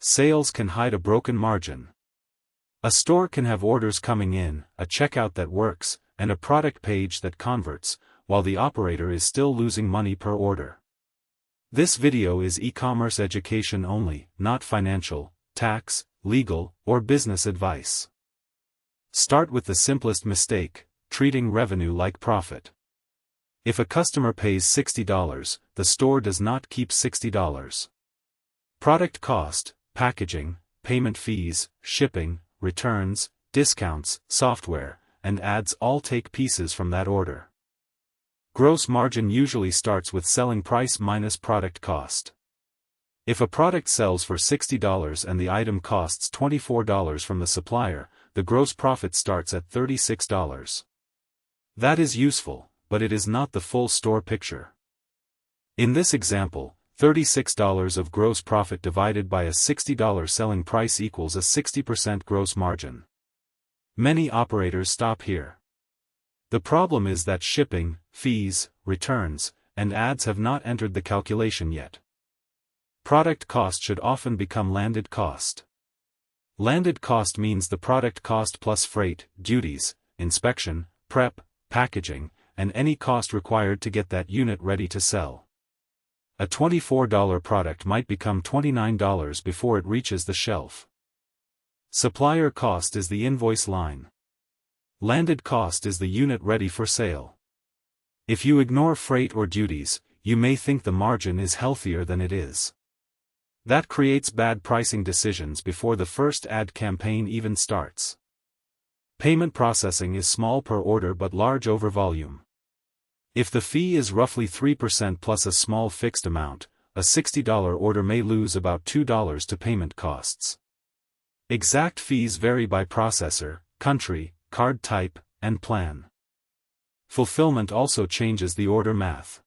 Sales can hide a broken margin. A store can have orders coming in, a checkout that works, and a product page that converts, while the operator is still losing money per order. This video is e-commerce education only, not financial, tax, legal, or business advice. Start with the simplest mistake, treating revenue like profit. If a customer pays $60, the store does not keep $60. Product cost, packaging, payment fees, shipping, returns, discounts, software, and ads all take pieces from that order. Gross margin usually starts with selling price minus product cost. If a product sells for $60 and the item costs $24 from the supplier, the gross profit starts at $36. That is useful, but it is not the full store picture. In this example, $36 of gross profit divided by a $60 selling price equals a 60% gross margin. Many operators stop here. The problem is that shipping, fees, returns, and ads have not entered the calculation yet. Product cost should often become landed cost. Landed cost means the product cost plus freight, duties, inspection, prep, packaging, and any cost required to get that unit ready to sell. A $24 product might become $29 before it reaches the shelf. Supplier cost is the invoice line. Landed cost is the unit ready for sale. If you ignore freight or duties, you may think the margin is healthier than it is. That creates bad pricing decisions before the first ad campaign even starts. Payment processing is small per order but large over volume. If the fee is roughly 3% plus a small fixed amount, a $60 order may lose about $2 to payment costs. Exact fees vary by processor, country, card type, and plan. Fulfillment also changes the order math.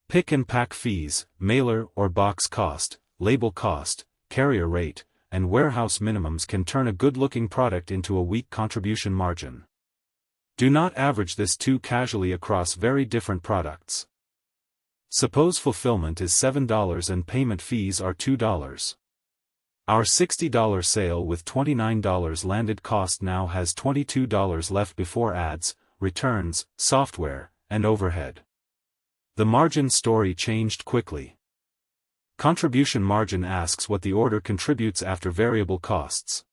Pick and pack fees, mailer or box cost, label cost, carrier rate, and warehouse minimums can turn a good-looking product into a weak contribution margin. Do not average this too casually across very different products. Suppose fulfillment is $7 and payment fees are $2. Our $60 sale with $29 landed cost now has $22 left before ads, returns, software, and overhead. The margin story changed quickly. Contribution margin asks what the order contributes after variable costs.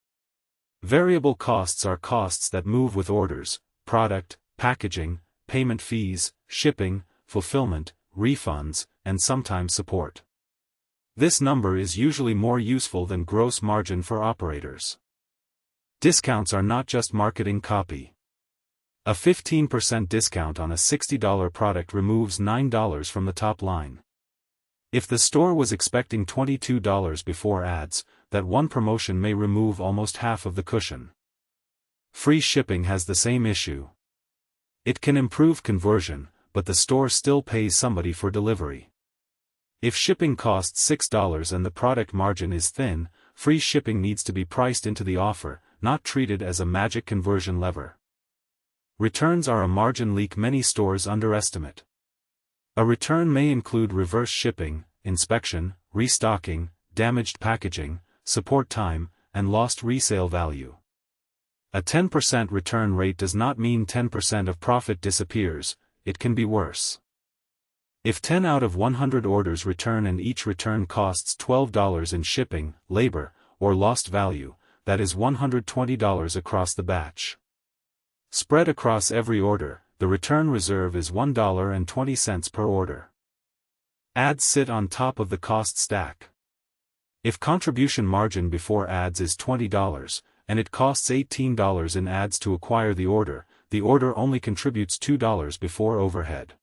Variable costs are costs that move with orders: product, packaging, payment fees, shipping, fulfillment, refunds, and sometimes support. This number is usually more useful than gross margin for operators. Discounts are not just marketing copy. A 15% discount on a $60 product removes $9 from the top line. If the store was expecting $22 before ads, that one promotion may remove almost half of the cushion. Free shipping has the same issue. It can improve conversion, but the store still pays somebody for delivery. If shipping costs $6 and the product margin is thin, free shipping needs to be priced into the offer, not treated as a magic conversion lever. Returns are a margin leak many stores underestimate. A return may include reverse shipping, inspection, restocking, damaged packaging, support time, and lost resale value. A 10% return rate does not mean 10% of profit disappears, it can be worse. If 10 out of 100 orders return and each return costs $12 in shipping, labor, or lost value, that is $120 across the batch. Spread across every order, the return reserve is $1.20 per order. Ads sit on top of the cost stack. If contribution margin before ads is $20, and it costs $18 in ads to acquire the order only contributes $2 before overhead.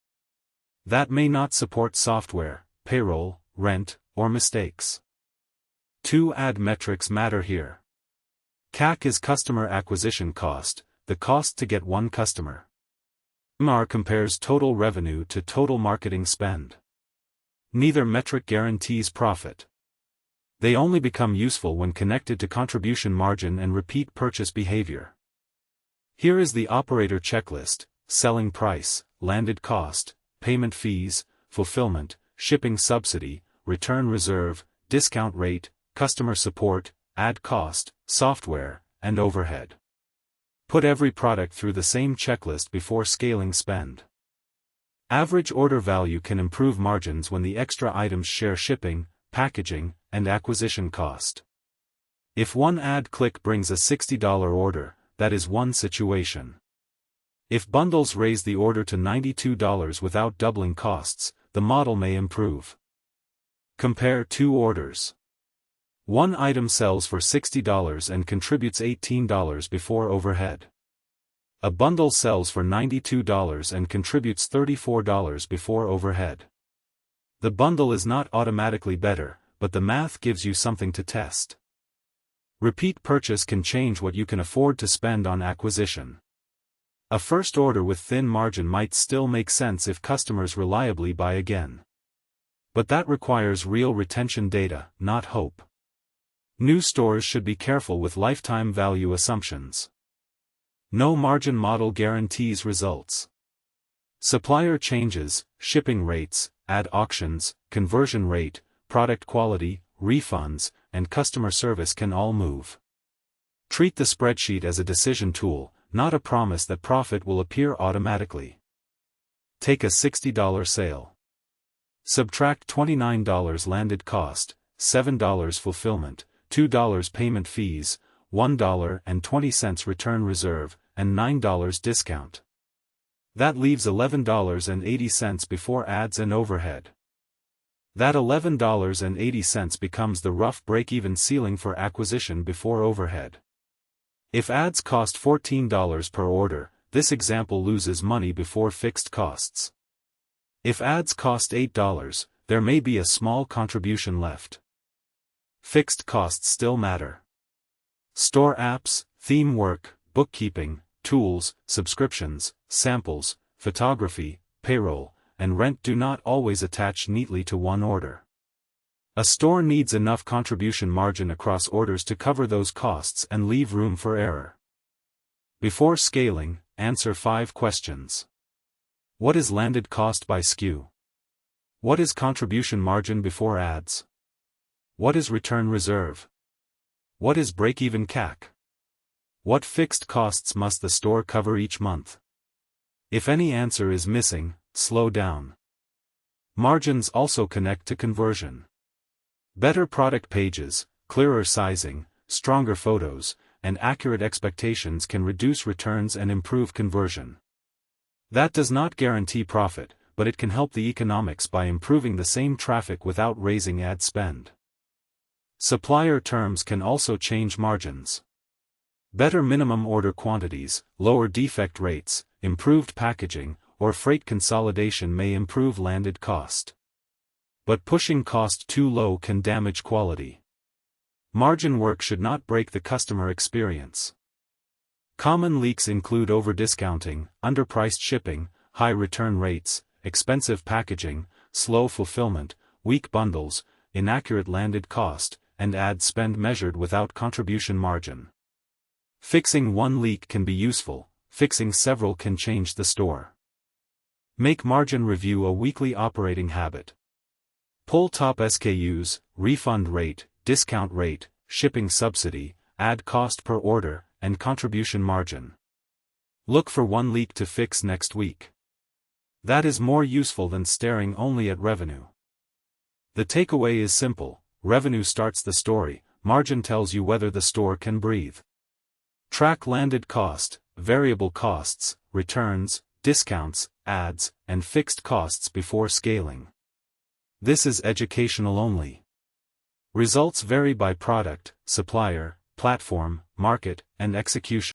That may not support software, payroll, rent, or mistakes. Two ad metrics matter here. CAC is customer acquisition cost, the cost to get one customer. MAR compares total revenue to total marketing spend. Neither metric guarantees profit. They only become useful when connected to contribution margin and repeat purchase behavior. Here is the operator checklist: selling price, landed cost, payment fees, fulfillment, shipping subsidy, return reserve, discount rate, customer support, ad cost, software, and overhead. Put every product through the same checklist before scaling spend. Average order value can improve margins when the extra items share shipping, packaging, and acquisition cost. If one ad click brings a $60 order, that is one situation. If bundles raise the order to $92 without doubling costs, the model may improve. Compare two orders. One item sells for $60 and contributes $18 before overhead. A bundle sells for $92 and contributes $34 before overhead. The bundle is not automatically better, but the math gives you something to test. Repeat purchase can change what you can afford to spend on acquisition. A first order with thin margin might still make sense if customers reliably buy again. But that requires real retention data, not hope. New stores should be careful with lifetime value assumptions. No margin model guarantees results. Supplier changes, shipping rates, ad auctions, conversion rate, product quality, refunds, and customer service can all move. Treat the spreadsheet as a decision tool, not a promise that profit will appear automatically. Take a $60 sale. Subtract $29 landed cost, $7 fulfillment, $2 payment fees, $1.20 return reserve, and $9 discount. That leaves $11.80 before ads and overhead. That $11.80 becomes the rough break-even ceiling for acquisition before overhead. If ads cost $14 per order, this example loses money before fixed costs. If ads cost $8, there may be a small contribution left. Fixed costs still matter. Store apps, theme work, bookkeeping, tools, subscriptions, samples, photography, payroll, and rent do not always attach neatly to one order. A store needs enough contribution margin across orders to cover those costs and leave room for error. Before scaling, answer 5 questions. What is landed cost by SKU? What is contribution margin before ads? What is return reserve? What is break-even CAC? What fixed costs must the store cover each month? If any answer is missing, slow down. Margins also connect to conversion. Better product pages, clearer sizing, stronger photos, and accurate expectations can reduce returns and improve conversion. That does not guarantee profit, but it can help the economics by improving the same traffic without raising ad spend. Supplier terms can also change margins. Better minimum order quantities, lower defect rates, improved packaging, or freight consolidation may improve landed cost. But pushing cost too low can damage quality. Margin work should not break the customer experience. Common leaks include over-discounting, underpriced shipping, high return rates, expensive packaging, slow fulfillment, weak bundles, inaccurate landed cost, and ad spend measured without contribution margin. Fixing one leak can be useful, fixing several can change the store. Make margin review a weekly operating habit. Pull top SKUs, refund rate, discount rate, shipping subsidy, ad cost per order, and contribution margin. Look for one leak to fix next week. That is more useful than staring only at revenue. The takeaway is simple: revenue starts the story, margin tells you whether the store can breathe. Track landed cost, variable costs, returns, discounts, ads, and fixed costs before scaling. This is educational only. Results vary by product, supplier, platform, market, and execution.